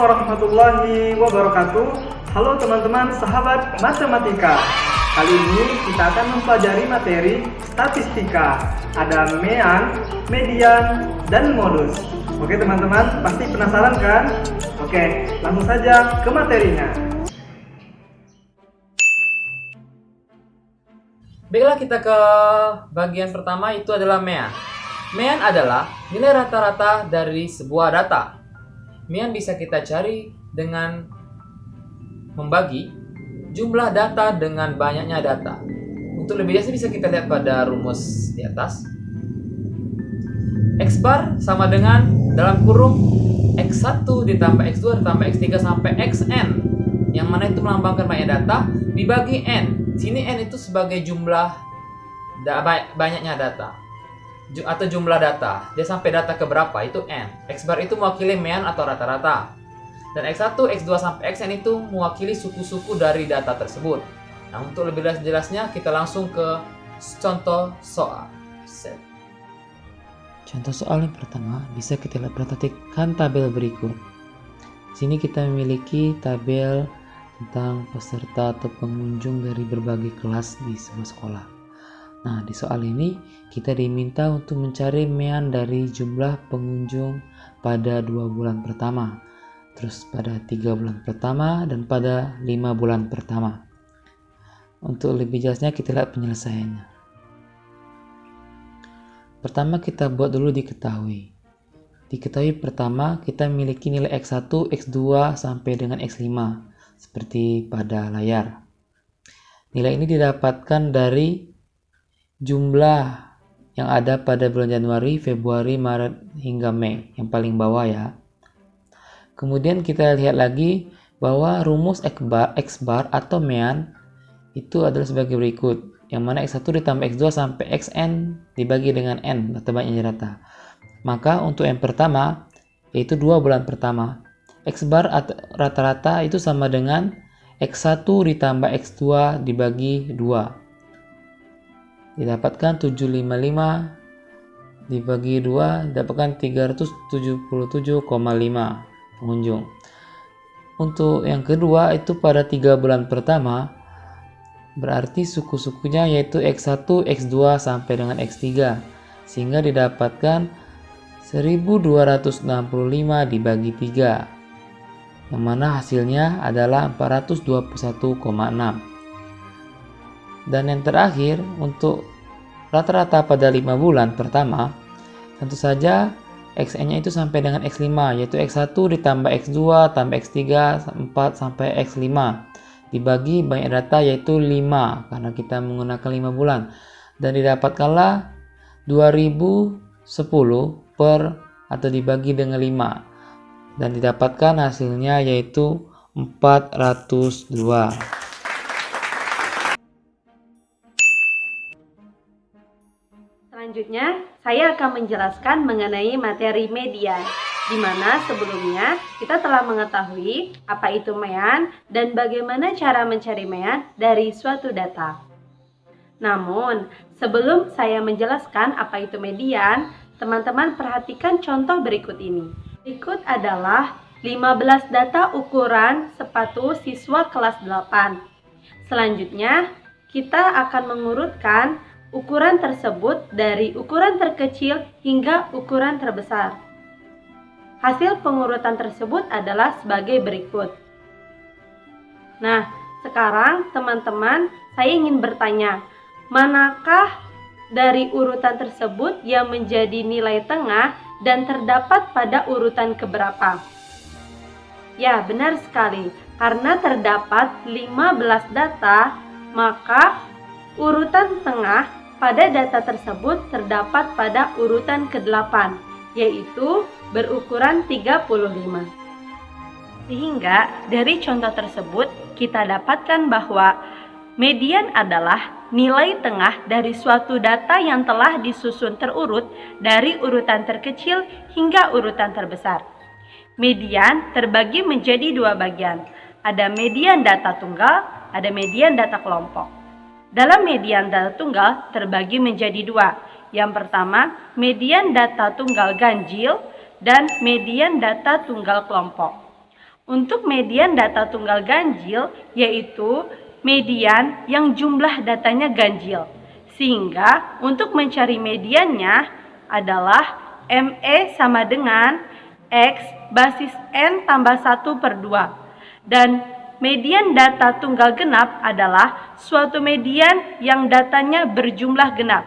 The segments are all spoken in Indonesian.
warahmatullahi wabarakatuh. Halo teman-teman sahabat matematika. Kali ini kita akan mempelajari materi statistika. Ada mean, median, dan modus. Oke teman-teman, pasti penasaran kan? Oke, langsung saja ke materinya. Baiklah, kita ke bagian pertama, itu adalah mean. Mean adalah nilai rata-rata dari sebuah data. Mean bisa kita cari dengan membagi jumlah data dengan banyaknya data. Untuk lebih jelas bisa kita lihat pada rumus di atas. X bar sama dengan dalam kurung X1 ditambah X2 ditambah X3 sampai Xn, yang mana itu melambangkan banyak data, dibagi N. Sini N itu sebagai jumlah banyaknya data atau jumlah data. Dia sampai data ke berapa itu N. X bar itu mewakili mean atau rata-rata. Dan X1, X2 sampai Xn itu mewakili suku-suku dari data tersebut. Nah, untuk lebih jelasnya kita langsung ke contoh soal. Contoh soal yang pertama bisa kita lihat, perhatikan tabel berikut. Di sini kita memiliki tabel tentang peserta atau pengunjung dari berbagai kelas di sebuah sekolah. Nah, di soal ini kita diminta untuk mencari mean dari jumlah pengunjung pada 2 bulan pertama, terus pada 3 bulan pertama, dan pada 5 bulan pertama. Untuk lebih jelasnya kita lihat penyelesaiannya. Pertama kita buat dulu diketahui. Diketahui pertama kita memiliki nilai X1, X2 sampai dengan X5 seperti pada layar. Nilai ini didapatkan dari jumlah yang ada pada bulan Januari, Februari, Maret hingga Mei, yang paling bawah ya. Kemudian kita lihat lagi bahwa rumus X bar atau mean itu adalah sebagai berikut, yang mana X1 ditambah X2 sampai Xn dibagi dengan N atau banyaknya data. Maka untuk yang pertama, yaitu 2 bulan pertama, X bar rata-rata itu sama dengan X1 ditambah X2 dibagi 2. Didapatkan 755 dibagi 2, didapatkan 377,5 pengunjung. Untuk yang kedua itu pada 3 bulan pertama, berarti suku-sukunya yaitu X1, X2 sampai dengan X3, sehingga didapatkan 1265 dibagi 3, yang mana hasilnya adalah 421,6. Dan yang terakhir, untuk rata-rata pada 5 bulan pertama, tentu saja Xn-nya itu sampai dengan X5, yaitu X1 ditambah X2 tambah X3 4 sampai X5 dibagi banyak data yaitu 5, karena kita menggunakan 5 bulan, dan didapatkanlah 2010 per atau dibagi dengan 5, dan didapatkan hasilnya yaitu 402. Selanjutnya, saya akan menjelaskan mengenai materi median, di mana sebelumnya kita telah mengetahui apa itu mean dan bagaimana cara mencari mean dari suatu data. Namun, sebelum saya menjelaskan apa itu median, teman-teman perhatikan contoh berikut ini. Berikut adalah 15 data ukuran sepatu siswa kelas 8. Selanjutnya, kita akan mengurutkan ukuran tersebut dari ukuran terkecil hingga ukuran terbesar. Hasil pengurutan tersebut adalah sebagai berikut. Nah, sekarang teman-teman, saya ingin bertanya, manakah dari urutan tersebut yang menjadi nilai tengah dan terdapat pada urutan keberapa? Ya, benar sekali. Karena terdapat 15 data, maka urutan tengah pada data tersebut terdapat pada urutan ke-8, yaitu berukuran 35. Sehingga dari contoh tersebut kita dapatkan bahwa median adalah nilai tengah dari suatu data yang telah disusun terurut dari urutan terkecil hingga urutan terbesar. Median terbagi menjadi 2 bagian. Ada median data tunggal, ada median data kelompok. Dalam median data tunggal terbagi menjadi 2. Yang pertama, median data tunggal ganjil dan median data tunggal kelompok. Untuk median data tunggal ganjil yaitu median yang jumlah datanya ganjil. Sehingga untuk mencari mediannya adalah ME sama dengan X basis N tambah 1/2. Dan median data tunggal genap adalah suatu median yang datanya berjumlah genap.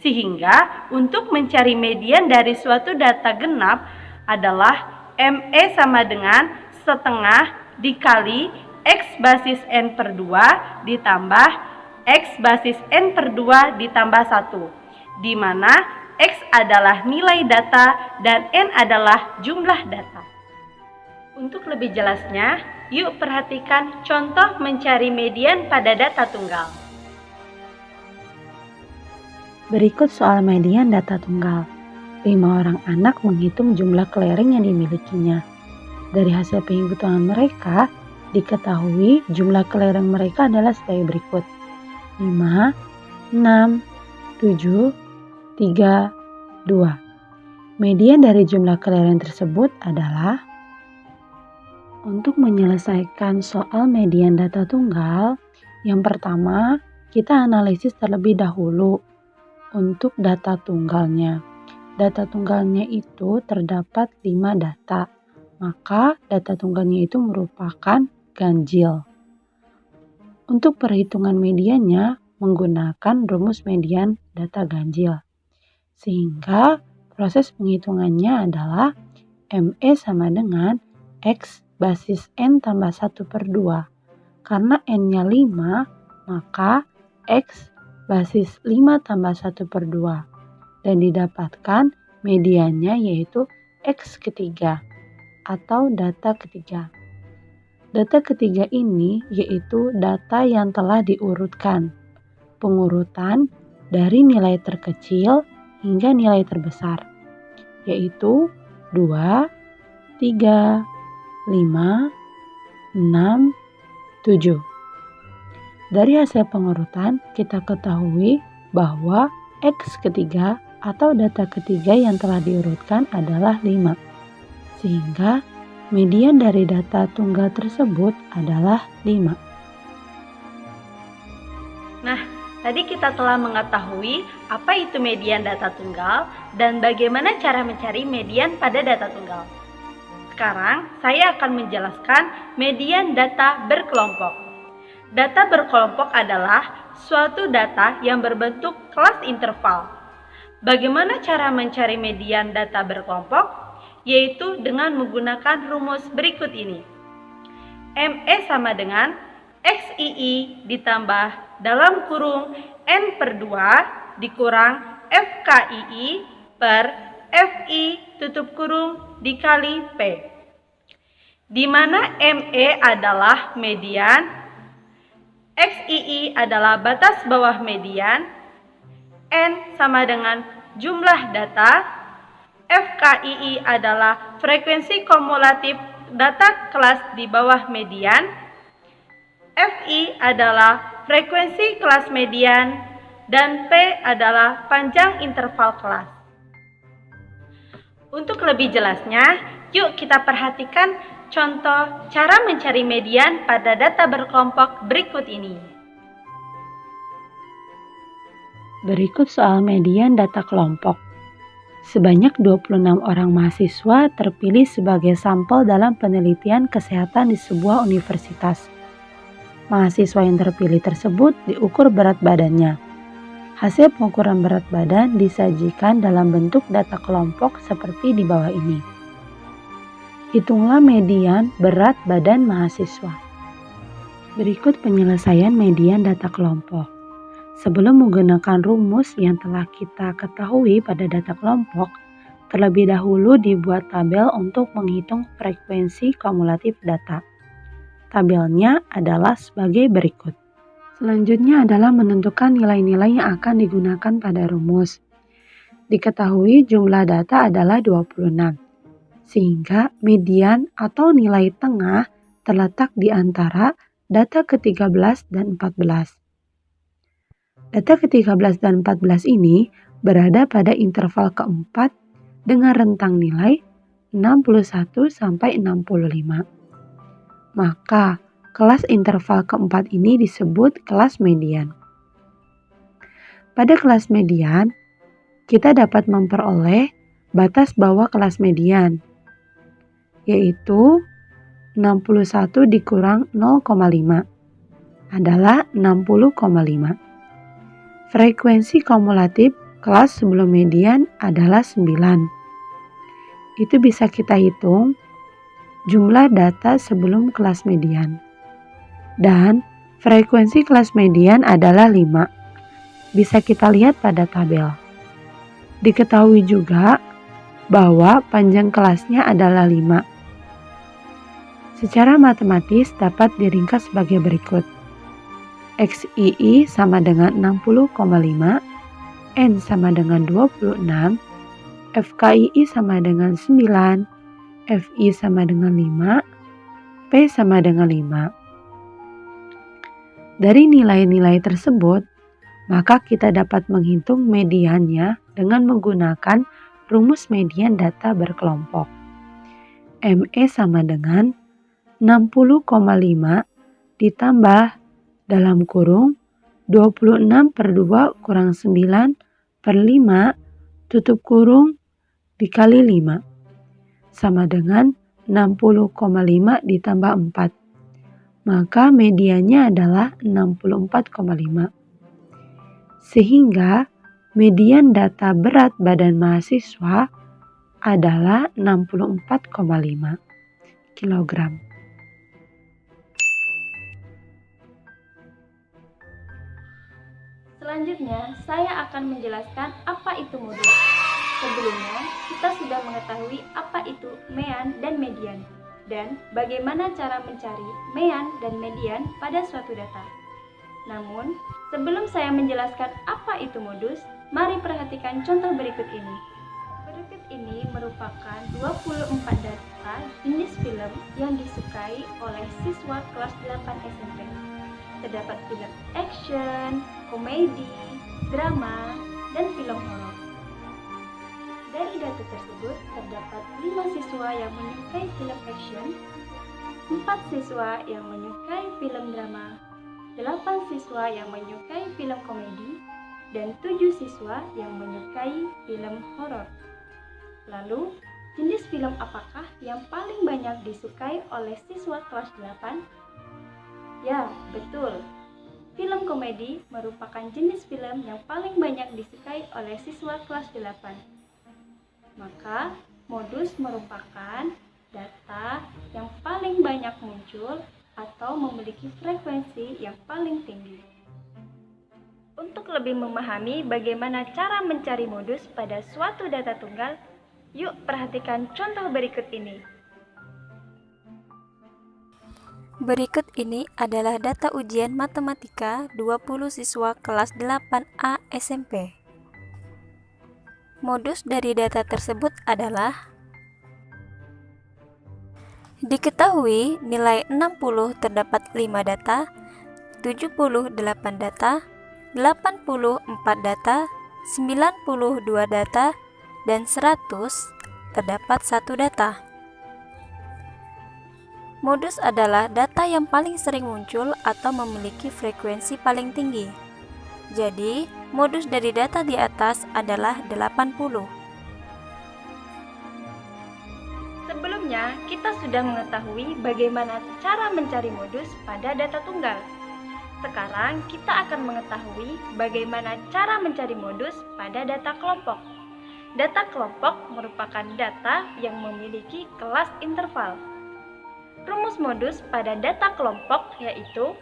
Sehingga untuk mencari median dari suatu data genap adalah ME sama dengan setengah dikali X basis N/2 ditambah X basis N/2 ditambah 1, di mana X adalah nilai data dan N adalah jumlah data. Untuk lebih jelasnya, yuk perhatikan contoh mencari median pada data tunggal. Berikut soal median data tunggal. 5 orang anak menghitung jumlah kelereng yang dimilikinya. Dari hasil penghitungan mereka, diketahui jumlah kelereng mereka adalah sebagai berikut. 5, 6, 7, 3, 2. Median dari jumlah kelereng tersebut adalah. Untuk menyelesaikan soal median data tunggal, yang pertama kita analisis terlebih dahulu untuk data tunggalnya. Data tunggalnya itu terdapat 5 data. Maka data tunggalnya itu merupakan ganjil. Untuk perhitungan mediannya menggunakan rumus median data ganjil. Sehingga proses penghitungannya adalah ME sama dengan X basis N tambah 1/2. Karena N-nya 5, maka X basis 5 tambah 1/2. Dan didapatkan mediannya yaitu X ketiga. Atau data ketiga. Data ketiga ini yaitu data yang telah diurutkan. Pengurutan dari nilai terkecil hingga nilai terbesar, yaitu 2, 3, 5, 6, 7. Dari hasil pengurutan kita ketahui bahwa X ketiga atau data ketiga yang telah diurutkan adalah 5. Sehingga median dari data tunggal tersebut adalah 5. Nah, tadi kita telah mengetahui apa itu median data tunggal dan bagaimana cara mencari median pada data tunggal. Sekarang saya akan menjelaskan median data berkelompok. Data berkelompok adalah suatu data yang berbentuk kelas interval. Bagaimana cara mencari median data berkelompok? Yaitu dengan menggunakan rumus berikut ini. ME sama dengan XII ditambah dalam kurung N/2 dikurang FKII per FI tutup kurung dikali P. Di mana ME adalah median, XII adalah batas bawah median, N sama dengan jumlah data, FKII adalah frekuensi kumulatif data kelas di bawah median, FI adalah frekuensi kelas median, dan P adalah panjang interval kelas. Untuk lebih jelasnya, yuk kita perhatikan contoh cara mencari median pada data berkelompok berikut ini. Berikut soal median data kelompok. Sebanyak 26 orang mahasiswa terpilih sebagai sampel dalam penelitian kesehatan di sebuah universitas. Mahasiswa yang terpilih tersebut diukur berat badannya. Hasil pengukuran berat badan disajikan dalam bentuk data kelompok seperti di bawah ini. Hitunglah median berat badan mahasiswa. Berikut penyelesaian median data kelompok. Sebelum menggunakan rumus yang telah kita ketahui pada data kelompok, terlebih dahulu dibuat tabel untuk menghitung frekuensi kumulatif data. Tabelnya adalah sebagai berikut. Selanjutnya adalah menentukan nilai-nilai yang akan digunakan pada rumus. Diketahui jumlah data adalah 26, sehingga median atau nilai tengah terletak di antara data ke-13 dan 14. Data ke-13 dan 14 ini berada pada interval keempat dengan rentang nilai 61 sampai 65. Maka, kelas interval keempat ini disebut kelas median. Pada kelas median, kita dapat memperoleh batas bawah kelas median, yaitu 61 dikurang 0,5 adalah 60,5. Frekuensi kumulatif kelas sebelum median adalah 9. Itu bisa kita hitung jumlah data sebelum kelas median. Dan frekuensi kelas median adalah 5. Bisa kita lihat pada tabel. Diketahui juga bahwa panjang kelasnya adalah 5. Secara matematis dapat diringkas sebagai berikut. XII sama dengan 60,5, N sama dengan 26, FKII sama dengan 9, FI sama dengan 5, P sama dengan 5. Dari nilai-nilai tersebut, maka kita dapat menghitung mediannya dengan menggunakan rumus median data berkelompok. ME sama dengan 60,5 ditambah dalam kurung 26 per 2 kurang 9 per 5 tutup kurung dikali 5 sama dengan 60,5 ditambah 4. Maka mediannya adalah 64,5. Sehingga median data berat badan mahasiswa adalah 64,5 kg. Selanjutnya, saya akan menjelaskan apa itu modus. Sebelumnya, kita sudah mengetahui apa itu mean dan median, dan bagaimana cara mencari mean dan median pada suatu data. Namun, sebelum saya menjelaskan apa itu modus, mari perhatikan contoh berikut ini. Berikut ini merupakan 24 data jenis film yang disukai oleh siswa kelas 8 SMP. Terdapat film action, komedi, drama, dan film horor. Dari data tersebut, terdapat 5 siswa yang menyukai film action, 4 siswa yang menyukai film drama, 8 siswa yang menyukai film komedi, dan 7 siswa yang menyukai film horor. Lalu, jenis film apakah yang paling banyak disukai oleh siswa kelas 8? Ya, betul. Film komedi merupakan jenis film yang paling banyak disukai oleh siswa kelas 8. Maka, modus merupakan data yang paling banyak muncul atau memiliki frekuensi yang paling tinggi. Untuk lebih memahami bagaimana cara mencari modus pada suatu data tunggal, yuk perhatikan contoh berikut ini. Berikut ini adalah data ujian matematika 20 siswa kelas 8A SMP. Modus dari data tersebut adalah: diketahui nilai 60 terdapat 5 data, 78 data, 84 data, 92 data, dan 100 terdapat 1 data. Modus adalah data yang paling sering muncul atau memiliki frekuensi paling tinggi. Jadi, modus dari data di atas adalah 80. Sebelumnya, kita sudah mengetahui bagaimana cara mencari modus pada data tunggal. Sekarang, kita akan mengetahui bagaimana cara mencari modus pada data kelompok. Data kelompok merupakan data yang memiliki kelas interval. Rumus modus pada data kelompok yaitu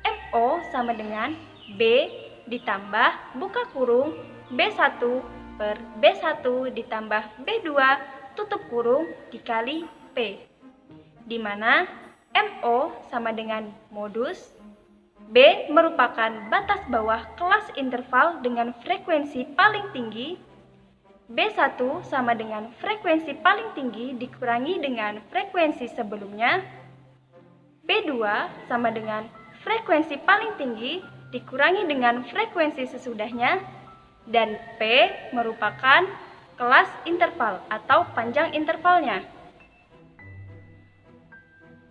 MO sama dengan B ditambah buka kurung B1 per B1 ditambah B2 tutup kurung dikali P, di mana MO sama dengan modus, B merupakan batas bawah kelas interval dengan frekuensi paling tinggi, B1 sama dengan frekuensi paling tinggi dikurangi dengan frekuensi sebelumnya, B2 sama dengan frekuensi paling tinggi dikurangi dengan frekuensi sesudahnya, dan P merupakan kelas interval atau panjang intervalnya.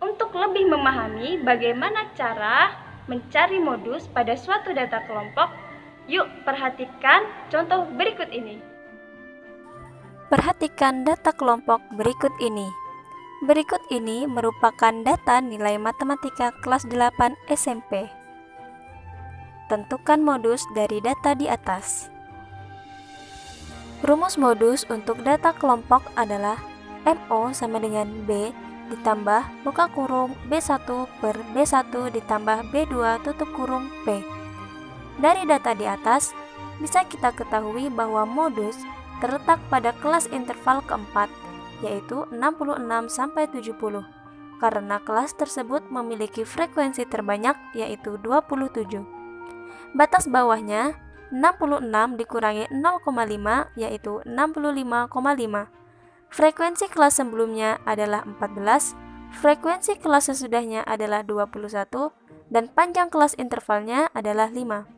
Untuk lebih memahami bagaimana cara mencari modus pada suatu data kelompok, yuk perhatikan contoh berikut ini. Perhatikan data kelompok berikut ini. Berikut ini merupakan data nilai matematika kelas 8 SMP. Tentukan modus dari data di atas. Rumus modus untuk data kelompok adalah MO sama dengan B ditambah buka kurung B1 per B1 ditambah B2 tutup kurung P. Dari data di atas, bisa kita ketahui bahwa modus terletak pada kelas interval keempat, yaitu 66 sampai 70, karena kelas tersebut memiliki frekuensi terbanyak, yaitu 27. Batas bawahnya 66 dikurangi 0,5, yaitu 65,5. Frekuensi kelas sebelumnya adalah 14, frekuensi kelas sesudahnya adalah 21, dan panjang kelas intervalnya adalah 5.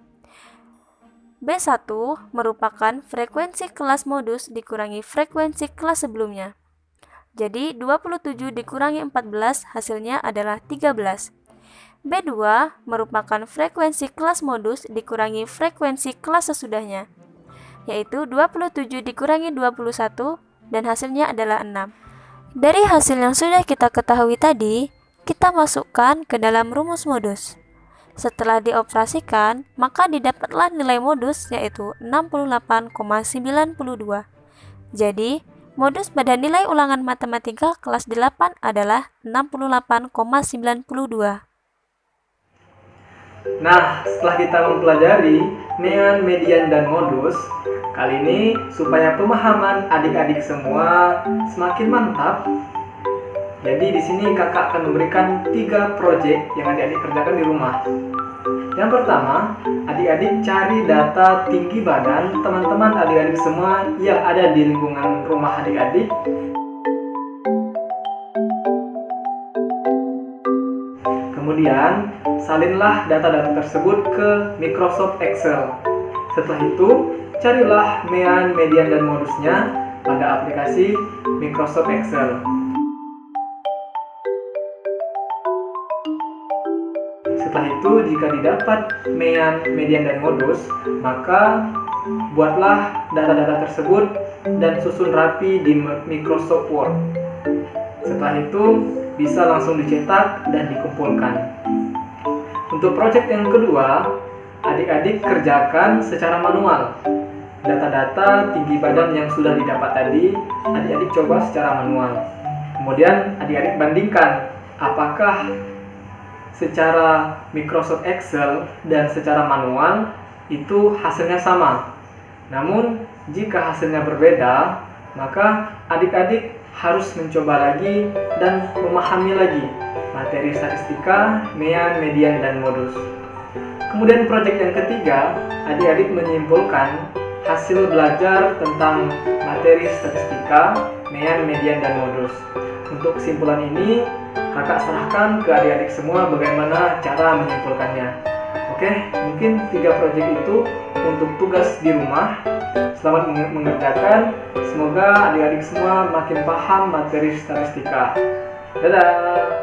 B1 merupakan frekuensi kelas modus dikurangi frekuensi kelas sebelumnya. Jadi 27 dikurangi 14 hasilnya adalah 13. B2 merupakan frekuensi kelas modus dikurangi frekuensi kelas sesudahnya, yaitu 27 dikurangi 21 dan hasilnya adalah 6. Dari hasil yang sudah kita ketahui tadi, kita masukkan ke dalam rumus modus. Setelah dioperasikan, maka didapatlah nilai modus yaitu 68,92. Jadi, modus pada nilai ulangan matematika kelas 8 adalah 68,92. Nah, setelah kita mempelajari mean, median, dan modus, kali ini supaya pemahaman adik-adik semua semakin mantap, jadi di sini kakak akan memberikan 3 proyek yang adik-adik kerjakan di rumah. Yang pertama, adik-adik cari data tinggi badan teman-teman adik-adik semua yang ada di lingkungan rumah adik-adik. Kemudian, salinlah data-data tersebut ke Microsoft Excel. Setelah itu, carilah mean, median, dan modusnya pada aplikasi Microsoft Excel. Setelah itu, jika didapat mean, median, dan modus, maka buatlah data-data tersebut dan susun rapi di Microsoft Word. Setelah itu, bisa langsung dicetak dan dikumpulkan. Untuk proyek yang kedua, adik-adik kerjakan secara manual. Data-data tinggi badan yang sudah didapat tadi, adik-adik coba secara manual. Kemudian adik-adik bandingkan apakah secara Microsoft Excel dan secara manual itu hasilnya sama. Namun, jika hasilnya berbeda, maka adik-adik harus mencoba lagi dan memahami lagi materi statistika, mean, median, dan modus. Kemudian proyek yang ketiga, adik-adik menyimpulkan hasil belajar tentang materi statistika, mean, median, dan modus. Untuk kesimpulan ini, kakak serahkan ke adik-adik semua bagaimana cara menyimpulkannya. Oke, mungkin 3 proyek itu untuk tugas di rumah. Selamat mengerjakan. Semoga adik-adik semua makin paham materi statistika. Dadah!